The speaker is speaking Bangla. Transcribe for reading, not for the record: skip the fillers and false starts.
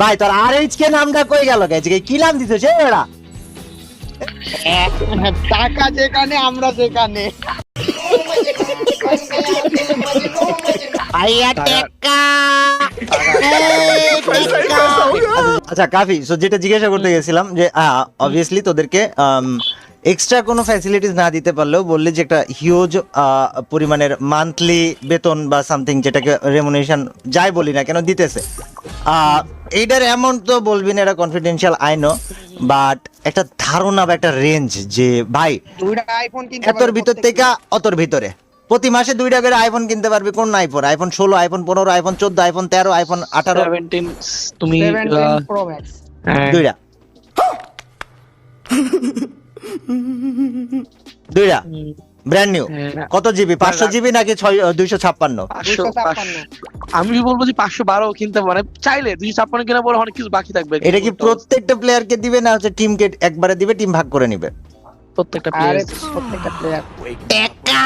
ভাই তোর RH কে নামটা কই গেল গাইজ কি নাম দিছো সে এরা টাকা যেখানে আমরা সেখানে আইয়া টেকা আচ্ছা কাফি সো যেটা জিজ্ঞাসা করতে গেছিলাম যে অবভিয়াসলি তোদেরকে এক্সট্রা কোনো ফ্যাসিলিটিস না দিতে পারলেও বললি যে একটা হিউজ পরিমাণের মান্থলি বেতন বা সামথিং যেটাকে রেমুনেশন যাই বলি না কেন দিতেছে এইটার অ্যামাউন্ট তো বলবি না, এটা কনফিডেন্সিয়াল আইনো, বাট একটা ধারণা বা একটা রেঞ্জ যে ভাই দুইটা আইফোন কিনতে এতর ভিতর থেকে অতর ভিতরে প্রতি মাসে 2টা করে আইফোন কিনতে পারবি। কোন iPhone? IPhone 16, iPhone 15, iPhone 14, iPhone 13, iPhone 18, 17 তুমি 17 Pro Max 2টা 2টা ব্র্যান্ড নিউ। কত জিবি? 500 জিবি নাকি 256? 256 আমি বলবো যে 512 কিনতে পারে চাইলে, 256 কেনা পরে অনেক কিছু বাকি থাকবে। এটা কি প্রত্যেকটা প্লেয়ারকে দিবে না হচ্ছে টিমকে একবারে দিবে, টিম ভাগ করে নিবে? প্রত্যেকটা আরে প্লেয়ার প্রত্যেকটা প্লেয়ার টাকা